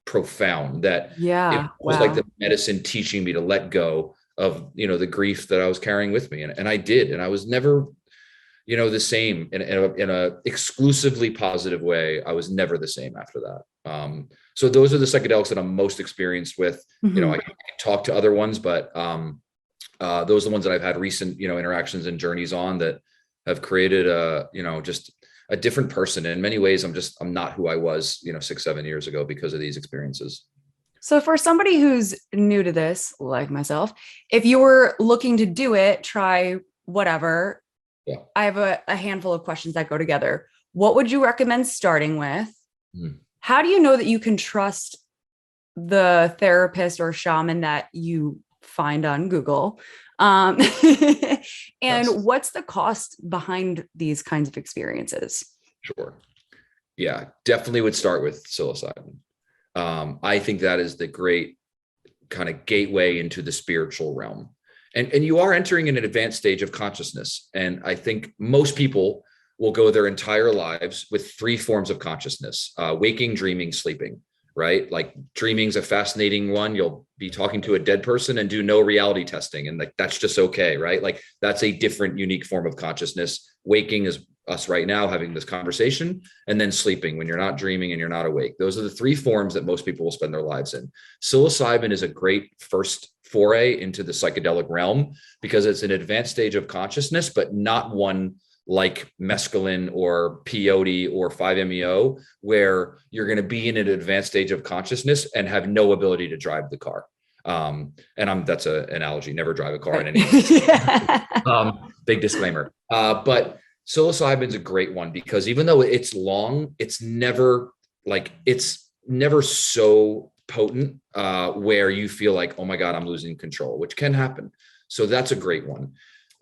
profound, that it was like the medicine teaching me to let go of, the grief that I was carrying with me. And I did. And I was never, the same in a exclusively positive way. I was never the same after that. So those are the psychedelics that I'm most experienced with.
Mm-hmm.
I can talk to other ones, but those are the ones that I've had recent, interactions and journeys on that have created just a different person. In many ways, I'm not who I was, 6-7 years ago because of these experiences.
So for somebody who's new to this, like myself, if you were looking to do it, try whatever.
Yeah.
I have a handful of questions that go together. What would you recommend starting with? How do you know that you can trust the therapist or shaman that you find on Google. And
Yes.
what's the cost behind these kinds of experiences?
Sure. Yeah, definitely would start with psilocybin. I think that is the great kind of gateway into the spiritual realm. And you are entering in an advanced stage of consciousness. And I think most people will go their entire lives with three forms of consciousness: waking, dreaming, sleeping, right? Like dreaming's a fascinating one. You'll be talking to a dead person and do no reality testing. And like, that's just okay, right? Like that's a different, unique form of consciousness. Waking is us right now having this conversation, and then sleeping when you're not dreaming and you're not awake. Those are the three forms that most people will spend their lives in. Psilocybin is a great first foray into the psychedelic realm because it's an advanced stage of consciousness, but not one like mescaline or peyote or 5-MeO, where you're going to be in an advanced stage of consciousness and have no ability to drive the car. That's an analogy, never drive a car in any big disclaimer. But psilocybin is a great one because even though it's long, it's never so potent where you feel like, oh my God, I'm losing control, which can happen. So that's a great one.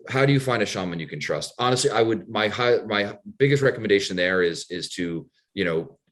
How do you find a shaman you can trust? Honestly, my biggest recommendation there is to,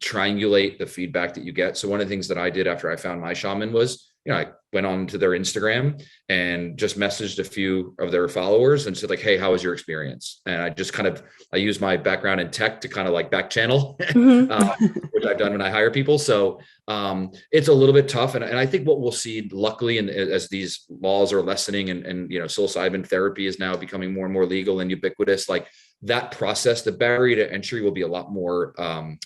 triangulate the feedback that you get. So one of the things that I did after I found my shaman was, I went on to their Instagram and just messaged a few of their followers and said like, hey, how was your experience? And I use my background in tech to kind of like back channel, which I've done when I hire people. So it's a little bit tough. And I think what we'll see, luckily, and as these laws are lessening and psilocybin therapy is now becoming more and more legal and ubiquitous, like that process, the barrier to entry will be a lot more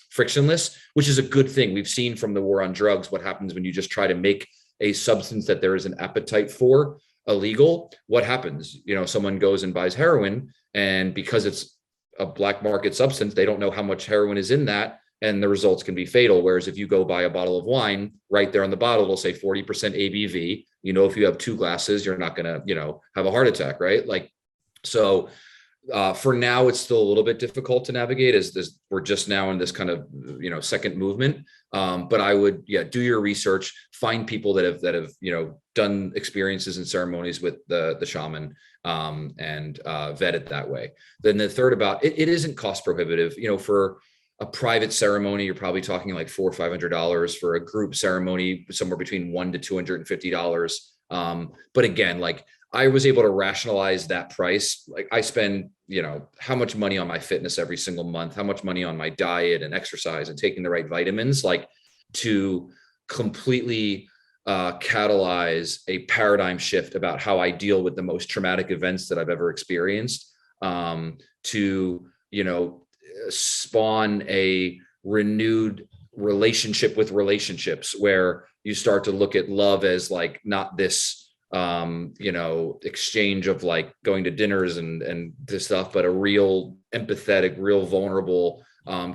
frictionless, which is a good thing. We've seen from the war on drugs what happens when you just try to make a substance that there is an appetite for illegal. What happens? Someone goes and buys heroin, and because it's a black market substance, they don't know how much heroin is in that, and the results can be fatal. Whereas if you go buy a bottle of wine, right there on the bottle, it'll say 40% ABV. If you have 2 glasses, you're not going to, have a heart attack, right? So for now, it's still a little bit difficult to navigate as we're just now in this kind of, second movement. But I would, do your research, find people that have, done experiences and ceremonies with the shaman, and vet it that way. Then the third about it isn't cost prohibitive, for a private ceremony, you're probably talking like $400 or $500. For a group ceremony, somewhere between $100 to $250. But again, like I was able to rationalize that price. Like I spend, how much money on my fitness every single month, how much money on my diet and exercise and taking the right vitamins, like to completely catalyze a paradigm shift about how I deal with the most traumatic events that I've ever experienced, to, spawn a renewed relationship with relationships where you start to look at love as like, not this, exchange of like going to dinners and this stuff, but a real empathetic, real vulnerable,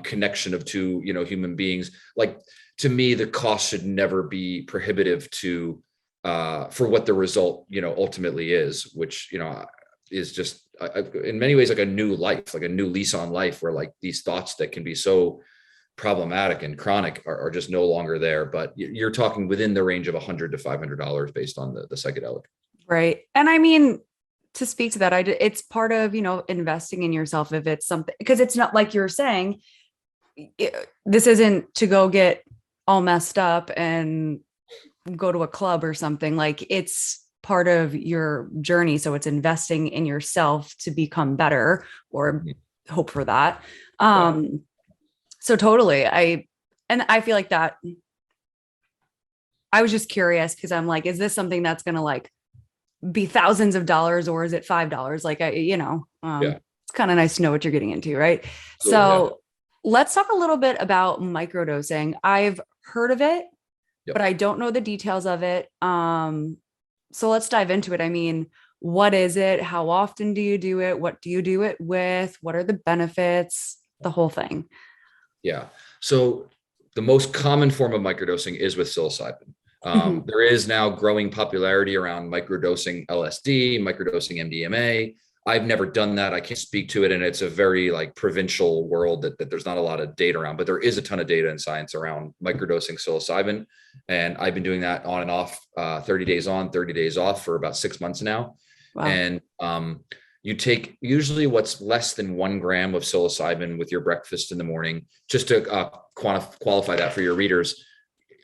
connection of two, human beings. Like to me, the cost should never be prohibitive to, for what the result, ultimately is, which, is just in many ways like a new life, like a new lease on life, where like these thoughts that can be so problematic and chronic are just no longer there. But you're talking within the range of $100 to $500 based on the psychedelic.
Right. And I mean, to speak to that, it's part of, investing in yourself if it's something, because it's not like you're saying, this isn't to go get all messed up and go to a club or something. Like it's part of your journey. So it's investing in yourself to become better or hope for that. So totally. I feel like that I was just curious because I'm like, is this something that's going to like be thousands of dollars or is it $5? Like, it's kind of nice to know what you're getting into. Right. So let's talk a little bit about microdosing. I've heard of it, but I don't know the details of it. So let's dive into it. I mean, what is it? How often do you do it? What do you do it with? What are the benefits? The whole thing.
Yeah. So the most common form of microdosing is with psilocybin. There is now growing popularity around microdosing LSD, microdosing MDMA. I've never done that. I can't speak to it. And it's a very like provincial world that there's not a lot of data around, but there is a ton of data and science around microdosing psilocybin. And I've been doing that on and off, 30 days on, 30 days off for about 6 months now.
Wow.
And you take usually what's less than 1 gram of psilocybin with your breakfast in the morning, just to qualify that for your readers.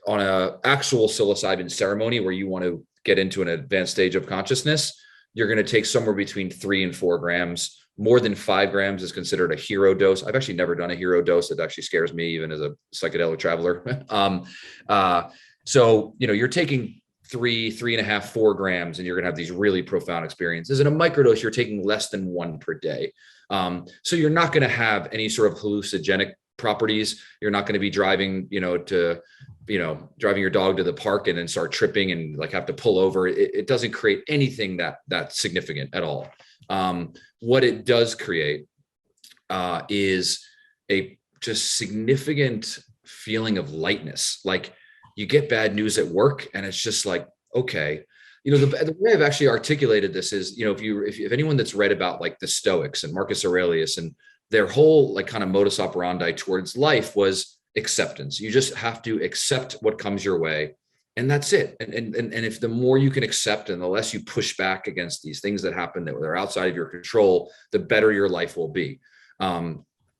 On a actual psilocybin ceremony where you want to get into an advanced stage of consciousness, you're going to take somewhere between 3 and 4 grams. More than 5 grams is considered a hero dose. I've actually never done a hero dose. It actually scares me, even as a psychedelic traveler. So, you're taking 3.5, 4 grams, and you're going to have these really profound experiences. In a microdose, you're taking less than 1 per day. So you're not going to have any sort of hallucinogenic properties. You're not going to be driving, driving your dog to the park and then start tripping and like have to pull over. It doesn't create anything that's significant at all. What it does create is a just significant feeling of lightness. Like you get bad news at work and it's just like, okay, the way I've actually articulated this is, if anyone that's read about like the Stoics and Marcus Aurelius, and their whole like kind of modus operandi towards life was acceptance. You just have to accept what comes your way, and that's it. And if the more you can accept and the less you push back against these things that happen that are outside of your control, the better your life will be.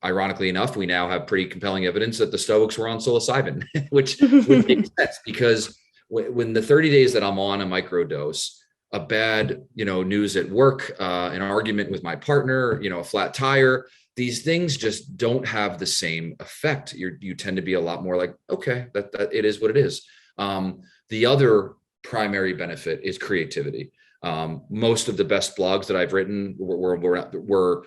Ironically enough, we now have pretty compelling evidence that the Stoics were on psilocybin, which would make sense, because when the 30 days that I'm on a microdose, a bad, news at work, an argument with my partner, a flat tire, these things just don't have the same effect. You tend to be a lot more like, okay, that it is what it is. The other primary benefit is creativity. Most of the best blogs that I've written were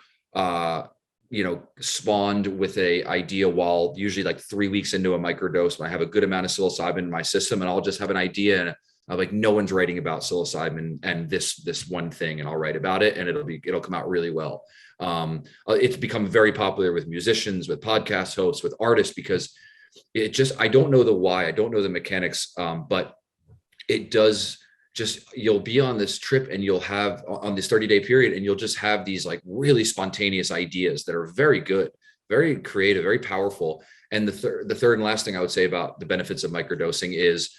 spawned with a idea while usually like 3 weeks into a microdose, when I have a good amount of psilocybin in my system, and I'll just have an idea, and I'm like, no one's writing about psilocybin and this one thing, and I'll write about it, and it'll come out really well. It's become very popular with musicians, with podcast hosts, with artists, because I don't know the why, I don't know the mechanics, but it does just, you'll be on this trip and you'll have on this 30-day period, and you'll just have these like really spontaneous ideas that are very good, very creative, very powerful. And the third and last thing I would say about the benefits of microdosing is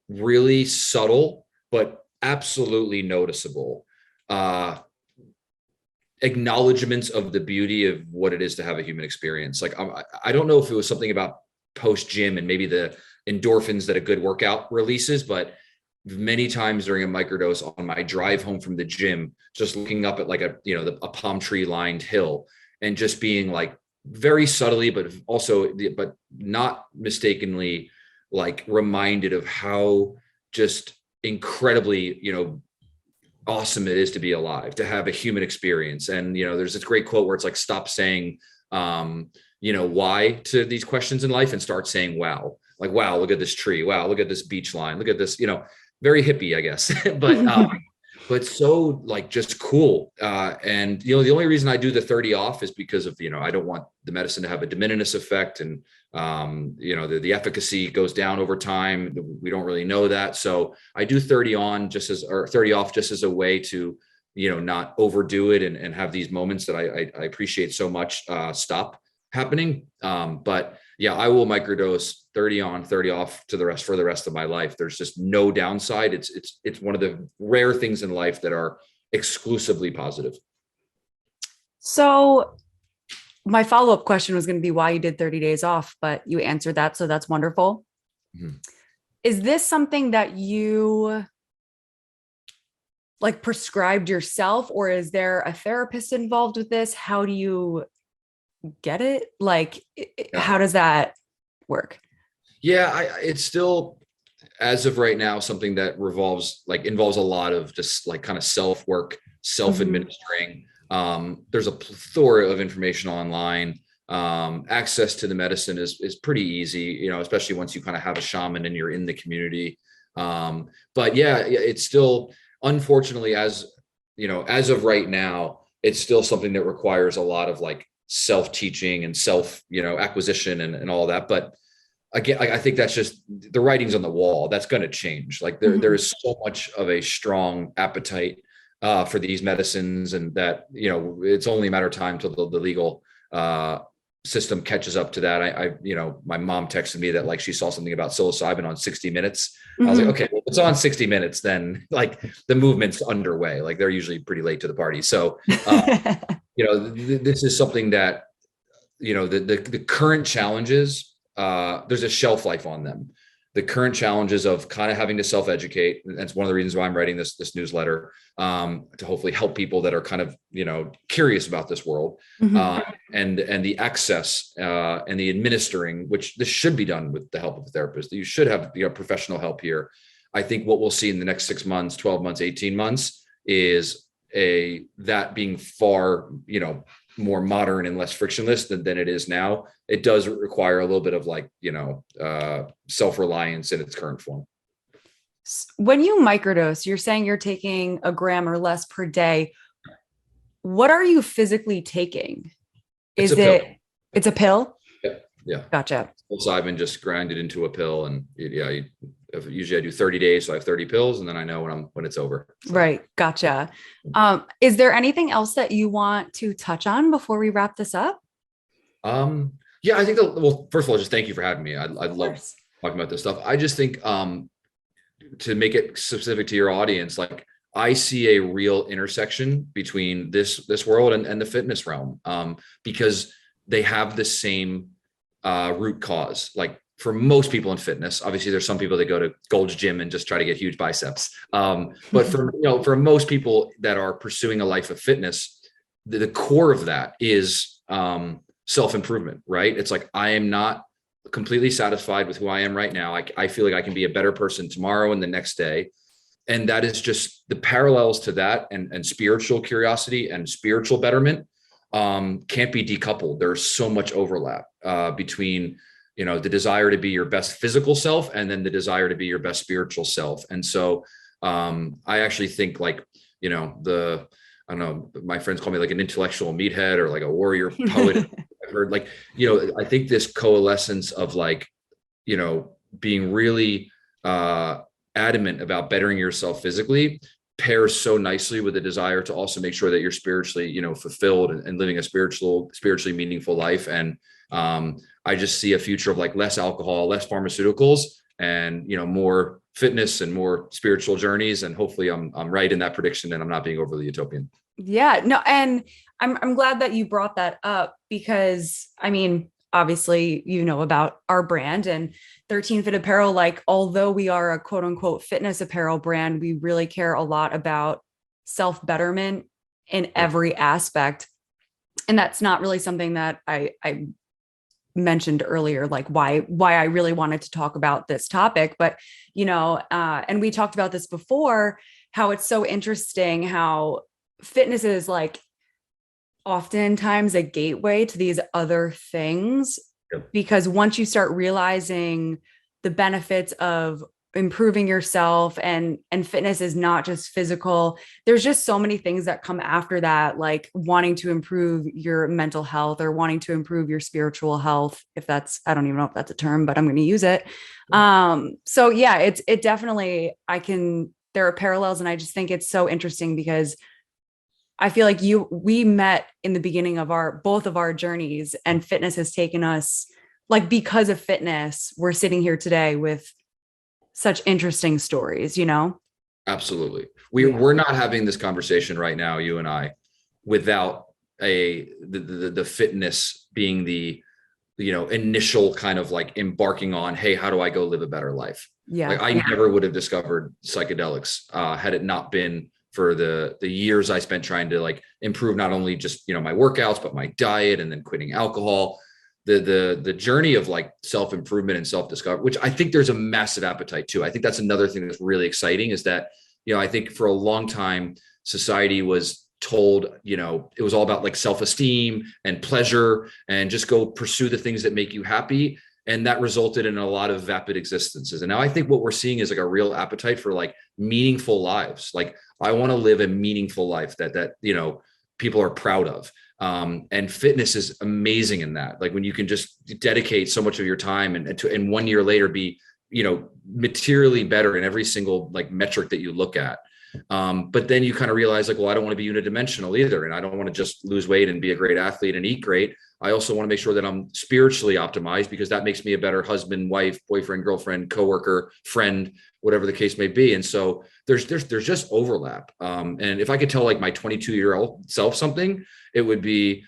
really subtle, but absolutely noticeable acknowledgements of the beauty of what it is to have a human experience. Like, I don't know if it was something about post gym and maybe the endorphins that a good workout releases, but many times during a microdose on my drive home from the gym, just looking up at like a palm tree lined hill and just being like very subtly, but not mistakenly, like reminded of how just incredibly, awesome it is to be alive, to have a human experience. And, there's this great quote where it's like, stop saying, why to these questions in life and start saying, wow, like, wow, look at this tree. Wow. Look at this beach line. Look at this, very hippie, I guess, but so like just cool. And, the only reason I do the 30 off is because of, I don't want the medicine to have a diminished effect. And, the efficacy goes down over time. We don't really know that. So I do 30 on or 30 off just as a way to, not overdo it and have these moments that I appreciate so much, stop happening. But yeah, I will microdose 30 on, 30 off for the rest of my life. There's just no downside. It's one of the rare things in life that are exclusively positive.
So my follow-up question was going to be why you did 30 days off, but you answered that. So that's wonderful. Mm-hmm. Is this something that you like prescribed yourself, or is there a therapist involved with this? How do you get it? Like, how does that work? Yeah,
it's still, as of right now, something that involves a lot of just like kind of self-work, self-administering. Mm-hmm. There's a plethora of information online. Access to the medicine is pretty easy, especially once you kind of have a shaman and you're in the community. But yeah, it's still, unfortunately, as of right now, it's still something that requires a lot of like self-teaching and self, acquisition and all that. But again, I think that's just the writing's on the wall. That's going to change. Like there is so much of a strong appetite for these medicines, and that, it's only a matter of time till the legal system catches up to that. My mom texted me that like she saw something about psilocybin on 60 Minutes. I was like, okay, well, if it's on 60 Minutes, then like the movement's underway. Like they're usually pretty late to the party. So, this is something that, the current challenges, there's a shelf life on them. The current challenges of kind of having to self-educate. And that's one of the reasons why I'm writing this newsletter, to hopefully help people that are kind of, curious about this world, and the access, and the administering, which this should be done with the help of a therapist. You should have professional help here. I think what we'll see in the next 6 months, 12 months, 18 months is that being far, more modern and less frictionless than it is now. It does require a little bit of like, self-reliance in its current form.
When you microdose, you're saying you're taking a gram or less per day. What are you physically taking? It's a pill?
Yeah.
Gotcha.
Psilocybin just grinded into a pill, and usually I do 30 days. So I have 30 pills, and then I know when it's over. So.
Right. Gotcha. Is there anything else that you want to touch on before we wrap this up?
Yeah, I think first of all, just thank you for having me. I love talking about this stuff. I just think, to make it specific to your audience, like I see a real intersection between this world and the fitness realm, because they have the same root cause. Like for most people in fitness, obviously there's some people that go to Gold's Gym and just try to get huge biceps. But for most people that are pursuing a life of fitness, the core of that is self-improvement, right? It's like, I am not completely satisfied with who I am right now. I feel like I can be a better person tomorrow and the next day. And that is just the parallels to that, and spiritual curiosity and spiritual betterment can't be decoupled. There's so much overlap between, the desire to be your best physical self and then the desire to be your best spiritual self. And so I actually think like, I don't know, my friends call me like an intellectual meathead or like a warrior poet. I've heard like, I think this coalescence of like, being really adamant about bettering yourself physically pairs so nicely with a desire to also make sure that you're spiritually, fulfilled and living a spiritually meaningful life. And I just see a future of like less alcohol, less pharmaceuticals, and, more fitness and more spiritual journeys. And hopefully I'm right in that prediction and I'm not being overly utopian.
Yeah, no. And I'm glad that you brought that up, because I mean, obviously, about our brand and 13 Fit Apparel. Like, although we are a quote unquote fitness apparel brand, we really care a lot about self-betterment in every aspect. And that's not really something that I mentioned earlier, like why I really wanted to talk about this topic. But, and we talked about this before, how it's so interesting how fitness is like oftentimes a gateway to these other things. Yep. Because once you start realizing the benefits of improving yourself, and fitness is not just physical, there's just so many things that come after that, like wanting to improve your mental health or wanting to improve your spiritual health. If that's, I don't even know if that's a term, but I'm going to use it. So yeah, it definitely, there are parallels, and I just think it's so interesting because I feel like we met in the beginning of both of our journeys, and fitness has taken us, like, because of fitness, we're sitting here today with such interesting stories,
Absolutely. We're not having this conversation right now, you and I, without the fitness being the, initial kind of like embarking on, hey, how do I go live a better life?
Yeah.
Like I never would have discovered psychedelics had it not been for the years I spent trying to like improve not only just, my workouts, but my diet, and then quitting alcohol. The journey of like self-improvement and self-discovery, which I think there's a massive appetite too. I think that's another thing that's really exciting, is that, I think for a long time, society was told, it was all about like self-esteem and pleasure, and just go pursue the things that make you happy. And that resulted in a lot of vapid existences. And now I think what we're seeing is like a real appetite for like meaningful lives. Like I want to live a meaningful life that people are proud of. And fitness is amazing in that. Like when you can just dedicate so much of your time and 1 year later be, materially better in every single like metric that you look at. But then you kind of realize like, well, I don't want to be unidimensional either. And I don't want to just lose weight and be a great athlete and eat great. I also want to make sure that I'm spiritually optimized, because that makes me a better husband, wife, boyfriend, girlfriend, coworker, friend, whatever the case may be. And so there's just overlap. And if I could tell like my 22-year-old self something, it would be,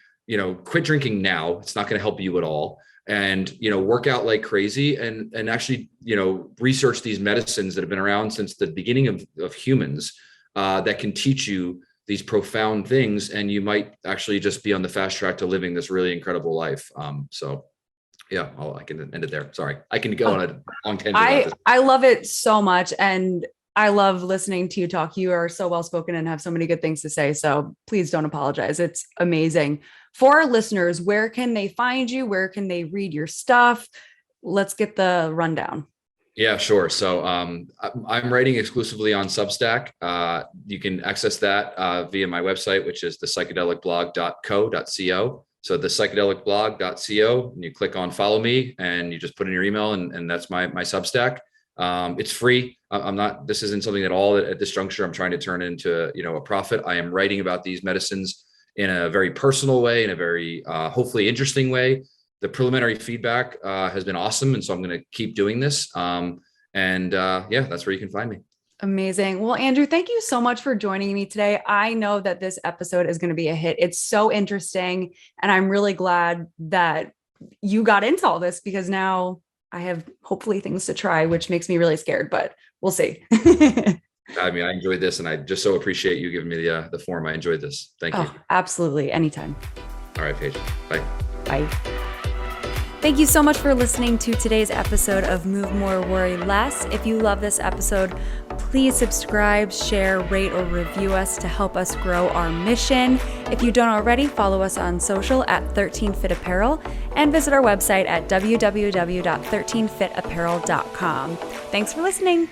quit drinking now. It's not going to help you at all. And, work out like crazy and actually, research these medicines that have been around since the beginning of humans, that can teach you these profound things. And you might actually just be on the fast track to living this really incredible life. So yeah, I can end it there. Sorry. I can go on a long tangent about this.
I love it so much. And I love listening to you talk. You are so well-spoken and have so many good things to say. So please don't apologize. It's amazing. For our listeners, where can they find you? Where can they read your stuff? Let's get the rundown.
Yeah, sure. So I'm writing exclusively on Substack. You can access that via my website, which is the psychedelicblog.co.co. So the psychedelicblog.co, and you click on follow me and you just put in your email, and that's my Substack. It's free. This isn't something at all at this juncture I'm trying to turn into, a profit. I am writing about these medicines in a very personal way, in a very hopefully interesting way. The preliminary feedback has been awesome. And so I'm going to keep doing this. That's where you can find me.
Amazing. Well, Andrew, thank you so much for joining me today. I know that this episode is going to be a hit. It's so interesting. And I'm really glad that you got into all this, because now I have hopefully things to try, which makes me really scared, but we'll see.
I mean, I enjoyed this, and I just so appreciate you giving me the forum. I enjoyed this. Thank you.
Absolutely. Anytime.
All right, Paige. Bye.
Bye. Thank you so much for listening to today's episode of Move More, Worry Less. If you love this episode, please subscribe, share, rate, or review us to help us grow our mission. If you don't already, follow us on social at 13fit Apparel and visit our website at www.13fitapparel.com. Thanks for listening.